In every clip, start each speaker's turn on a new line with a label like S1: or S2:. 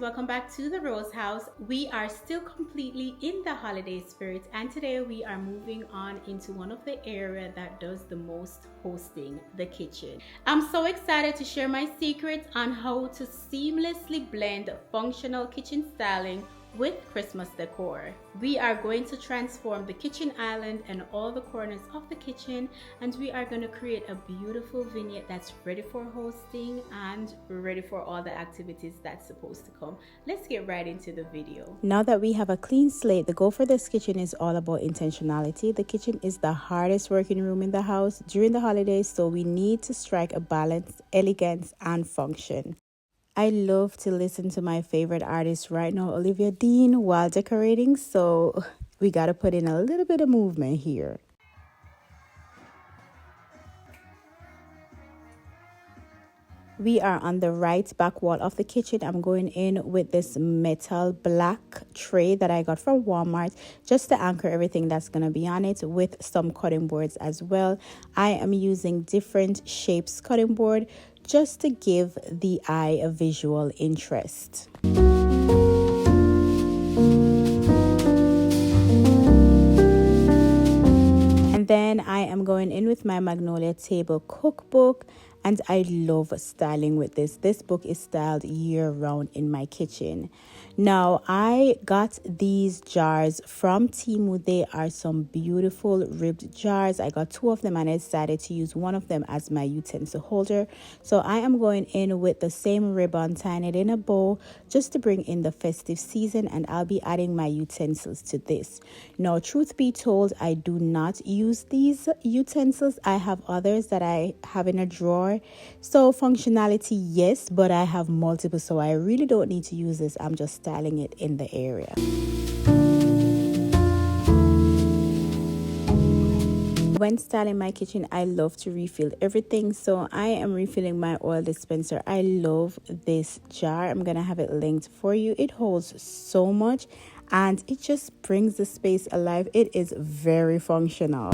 S1: welcome back to the Rose House. We are still completely in the holiday spirit, and today we are moving on into one of the area that does the most hosting, the kitchen. I'm so excited to share my secrets on how to seamlessly blend functional kitchen styling with Christmas decor. We are going to transform the kitchen island and all the corners of the kitchen, and we are going to create a beautiful vignette that's ready for hosting and ready for all the activities that's supposed to come. Let's get right into the video.
S2: Now that we have a clean slate, the goal for this kitchen is all about intentionality. The kitchen is the hardest working room in the house during the holidays, so we need to strike a balance, elegance, and function. I love to listen to my favorite artist right now, Olivia Dean, while decorating, so we got to put in a little bit of movement here. We are on the right back wall of the kitchen. I'm going in with this metal black tray that I got from Walmart just to anchor everything that's going to be on it, with some cutting boards as well. I am using different shapes cutting board just to give the eye a visual interest. And then I am going in with my Magnolia Table cookbook, and I love styling with this. This book is styled year-round in my kitchen. Now, I got these jars from Temu. They are some beautiful ribbed jars. I got 2 of them and I decided to use one of them as my utensil holder. So I am going in with the same ribbon, tying it in a bow just to bring in the festive season, and I'll be adding my utensils to this. Now, truth be told, I do not use these utensils. I have others that I have in a drawer. So functionality, yes, but I have multiple, so I really don't need to use this. I'm just styling it in the area. When styling my kitchen, I love to refill everything, so I am refilling my oil dispenser. I love this jar. I'm gonna have it linked for you. It holds so much and it just brings the space alive. It is very functional.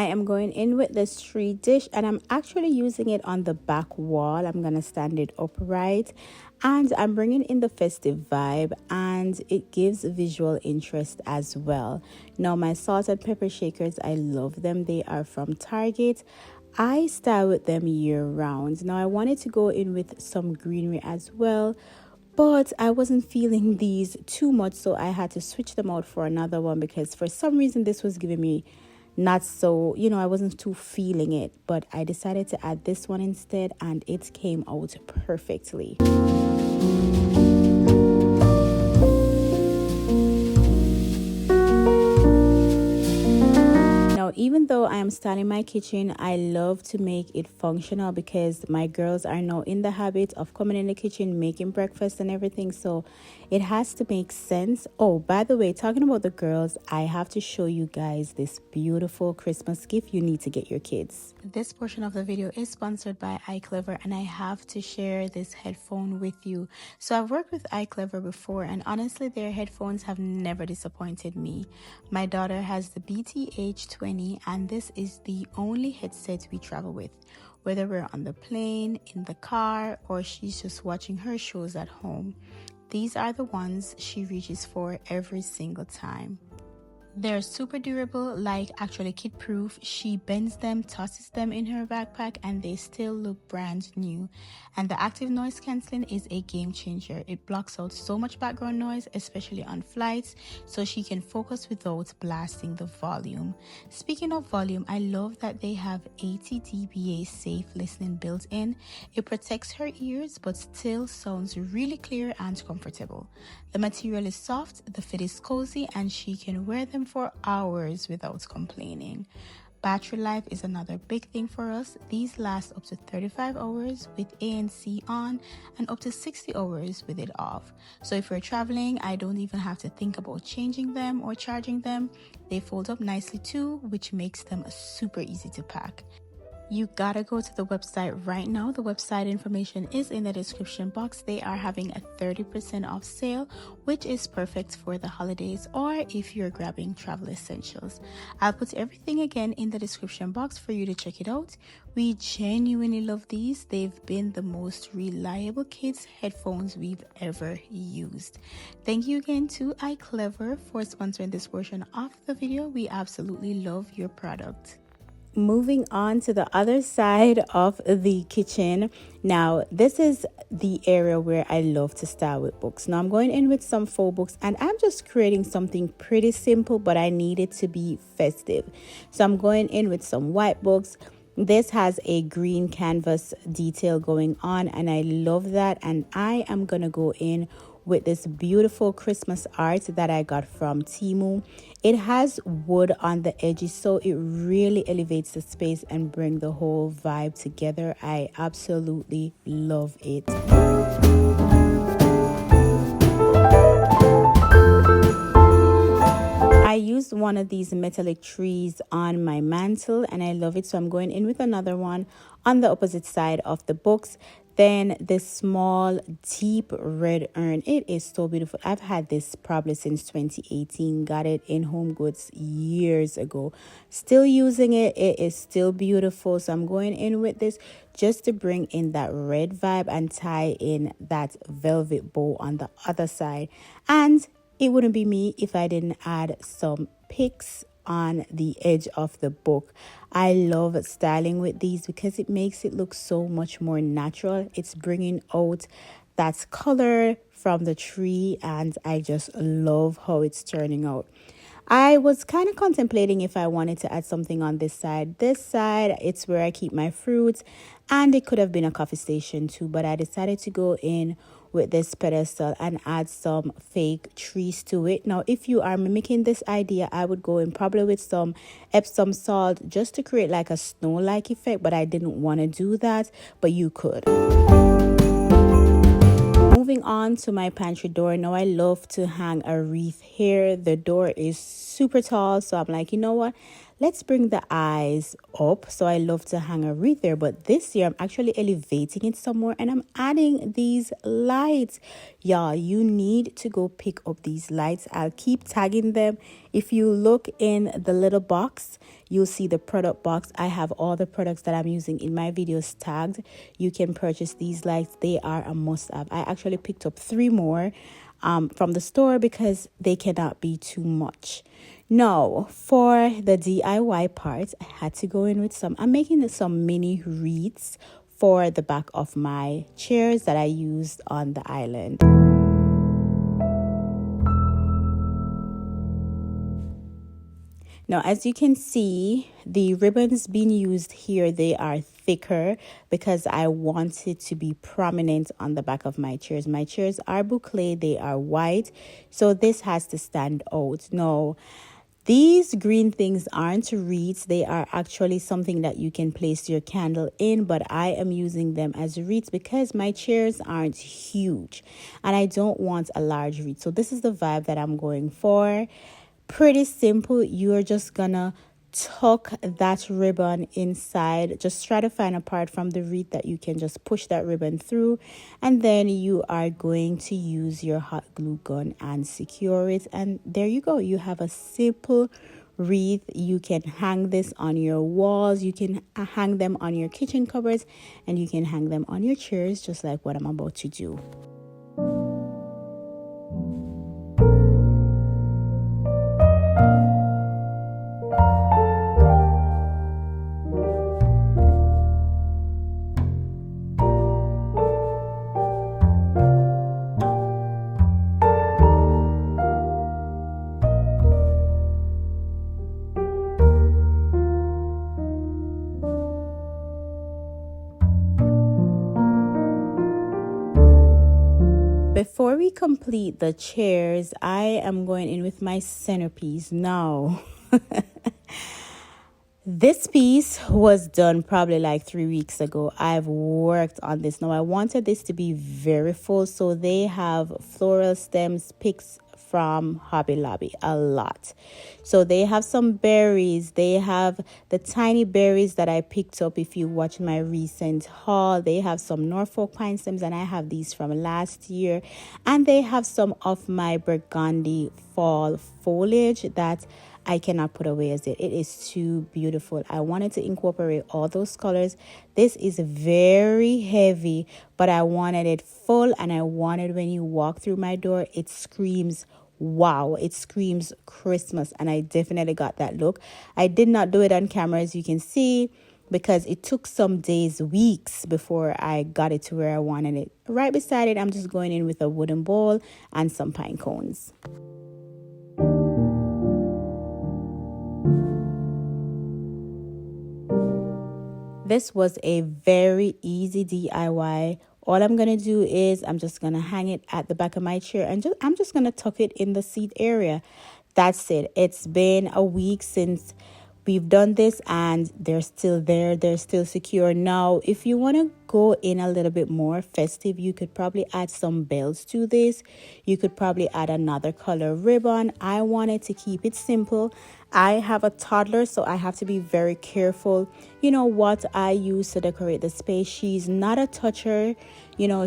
S2: I'm going in with this tree dish, and I'm actually using it on the back wall. I'm gonna stand it upright, and I'm bringing in the festive vibe, and it gives visual interest as well. Now, my salt and pepper shakers, I love them. They are from Target. I style with them year round. Now, I wanted to go in with some greenery as well, but I wasn't feeling these too much, so I had to switch them out for another one because for some reason this was giving me not so, I wasn't too feeling it, but I decided to add this one instead, and it came out perfectly. Now, even though I am styling my kitchen, I love to make it functional because my girls are now in the habit of coming in the kitchen, making breakfast and everything. So it has to make sense. Oh, by the way, talking about the girls, I have to show you guys this beautiful Christmas gift you need to get your kids. This portion of the video is sponsored by iClever, and I have to share this headphone with you. So I've worked with iClever before, and honestly, their headphones have never disappointed me. My daughter has the BTH20, and this is the only headset we travel with, whether we're on the plane, in the car, or she's just watching her shows at home. These are the ones she reaches for every single time. They're super durable, like actually kid proof. She bends them, tosses them in her backpack, and they still look brand new. And the active noise cancelling is a game changer. It blocks out so much background noise, especially on flights, so she can focus without blasting the volume. Speaking of volume, I love that they have 80 dBA safe listening built in. It protects her ears but still sounds really clear and comfortable. The material is soft, the fit is cozy, and she can wear them for hours without complaining. Battery life is another big thing for us. These last up to 35 hours with ANC on and up to 60 hours with it off. So if we're traveling, I don't even have to think about changing them or charging them. They fold up nicely too, which makes them super easy to pack. you gotta go to the website right now. The website information is in the description box. They are having a 30% off sale, which is perfect for the holidays or if you're grabbing travel essentials. I'll put everything again in the description box for you to check it out. We genuinely love these. They've been the most reliable kids headphones we've ever used. Thank you again to iClever for sponsoring this portion of the video. We absolutely love your product. Moving on to the other side of the kitchen. Now, this is the area where I love to start with books. Now, I'm going in with some faux books and I'm just creating something pretty simple, but I need it to be festive. So I'm going in with some white books. This has a green canvas detail going on and I love that. And I am going to go in with this beautiful Christmas art that I got from Temu. It has wood on the edges, so it really elevates the space and bring the whole vibe together. I absolutely love it. I used one of these metallic trees on my mantle and I love it, so I'm going in with another one on the opposite side of the books. Then this small deep red urn, it is so beautiful. I've had this probably since 2018. Got it in Home Goods years ago. Still using it. It is still beautiful. So I'm going in with this just to bring in that red vibe and tie in that velvet bow on the other side. And it wouldn't be me if I didn't add some picks on the edge of the book. I love styling with these because it makes it look so much more natural. It's bringing out that color from the tree and I just love how it's turning out. I was kind of contemplating if I wanted to add something on this side. This side, it's where I keep my fruits and it could have been a coffee station too, but I decided to go in with this pedestal and add some fake trees to it. Now, if you are mimicking this idea, I would go in probably with some Epsom salt just to create like a snow-like effect, but I didn't want to do that, but you could. Moving on to my pantry door. Now I love to hang a wreath here. The door is super tall, so I'm like, you know what? Let's bring the eyes up. So I love to hang a wreath there, but this year I'm actually elevating it some more and I'm adding these lights. Y'all, you need to go pick up these lights. I'll keep tagging them. If you look in the little box, you'll see the product box. I have all the products that I'm using in my videos tagged. You can purchase these lights. They are a must-have. I actually picked up 3 more from the store because they cannot be too much. Now, for the DIY part, I had to go in with I'm making some mini wreaths for the back of my chairs that I used on the island. Now, as you can see, the ribbons being used here, they are thicker because I want it to be prominent on the back of my chairs. My chairs are boucle, they are white, so this has to stand out. Now, these green things aren't wreaths. They are actually something that you can place your candle in, but I am using them as wreaths because my chairs aren't huge and I don't want a large wreath. So this is the vibe that I'm going for. Pretty simple. You're just gonna tuck that ribbon inside. Just try to find a part from the wreath that you can just push that ribbon through, and then you are going to use your hot glue gun and secure it, and there you go. You have a simple wreath. You can hang this on your walls, you can hang them on your kitchen cupboards, and you can hang them on your chairs, just like what I'm about to do. Before we complete the chairs, I am going in with my centerpiece. Now, this piece was done probably like 3 weeks ago. I've worked on this. Now, I wanted this to be very full, so they have floral stems, picks from Hobby Lobby, a lot. So they have some berries. They have the tiny berries that I picked up if you watch my recent haul. They have some Norfolk pine stems, and I have these from last year. And they have some of my burgundy fall foliage that I cannot put away as it is too beautiful. I wanted to incorporate all those colors. This is very heavy, but I wanted it full, and I wanted when you walk through my door, it screams wow, it screams Christmas, and I definitely got that look. I did not do it on camera, as you can see, because it took some days, weeks before I got it to where I wanted it. Right beside it, I'm just going in with a wooden bowl and some pine cones. This was a very easy DIY. All I'm going to do is I'm just going to hang it at the back of my chair, and I'm just going to tuck it in the seat area. That's it. It's been a week since we've done this, and they're still there. They're still secure. Now, if you want to go in a little bit more festive, you could probably add some bells to this. You could probably add another color ribbon. I wanted to keep it simple. I have a toddler, so I have to be very careful, what I use to decorate the space. She's not a toucher.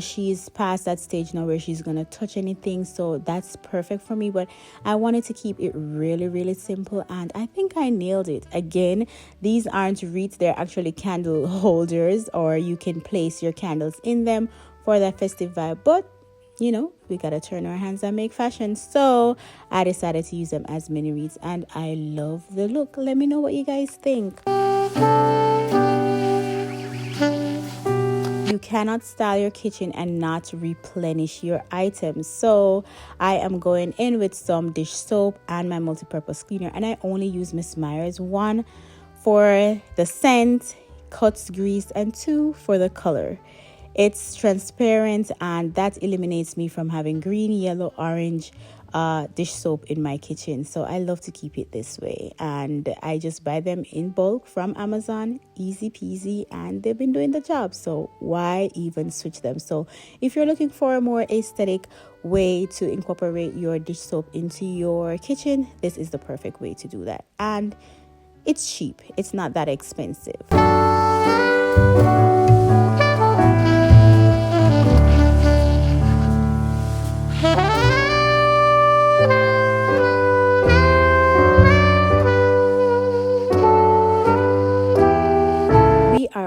S2: She's past that stage now where she's going to touch anything. So that's perfect for me. But I wanted to keep it really, really simple. And I think I nailed it. Again, these aren't wreaths. They're actually candle holders, or you can place your candles in them for that festive vibe. But we gotta turn our hands and make fashion. So I decided to use them as mini wreaths, and I love the look. Let me know what you guys think. You cannot style your kitchen and not replenish your items. So I am going in with some dish soap and my multi-purpose cleaner, and I only use Miss Meyer's, 1 for the scent, cuts, grease, and 2 for the color. It's transparent, and that eliminates me from having green, yellow, orange dish soap in my kitchen. So I love to keep it this way, and I just buy them in bulk from Amazon. Easy peasy, and they've been doing the job, so why even switch them? So if you're looking for a more aesthetic way to incorporate your dish soap into your kitchen, this is the perfect way to do that. And it's cheap. It's not that expensive.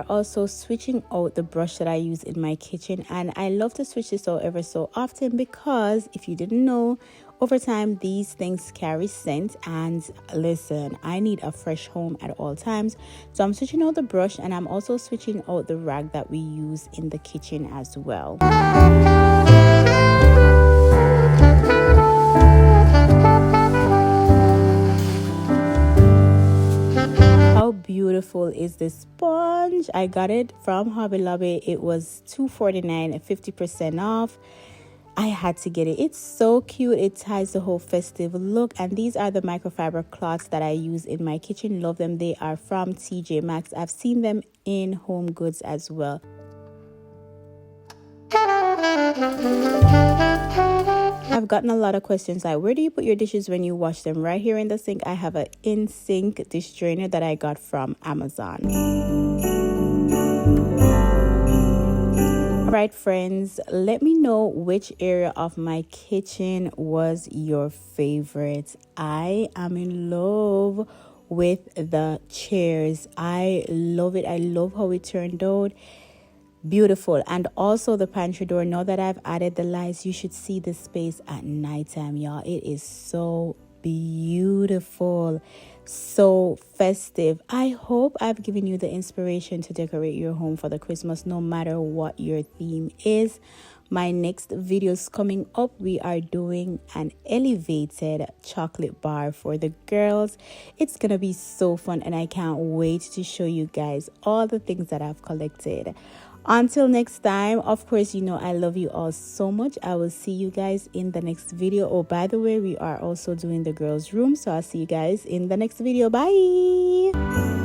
S2: Also switching out the brush that I use in my kitchen, and I love to switch this out ever so often because if you didn't know, over time these things carry scent, and listen, I need a fresh home at all times. So I'm switching out the brush, and I'm also switching out the rag that we use in the kitchen as well. How beautiful is this sponge? I got it from Hobby Lobby. It was $2.49, 50% off. I had to get it. It's so cute. It ties the whole festive look. And these are the microfiber cloths that I use in my kitchen. Love them. They are from TJ Maxx. I've seen them in Home Goods as well. I've gotten a lot of questions like, where do you put your dishes when you wash them? Right here in the sink. I have an in-sink dish drainer that I got from Amazon. All right, friends, let me know which area of my kitchen was your favorite. I am in love with the chairs. I love it. I love how it turned out. Beautiful. And also the pantry door. Now that I've added the lights, you should see this space at nighttime, y'all. It is so beautiful, so festive. I hope I've given you the inspiration to decorate your home for the Christmas, no matter what your theme is. My next video is coming up. We are doing an elevated chocolate bar for the girls. It's gonna be so fun, and I can't wait to show you guys all the things that I've collected. Until next time, of course, I love you all so much. I will see you guys in the next video. Oh, by the way, we are also doing the girls' room, so I'll see you guys in the next video. Bye.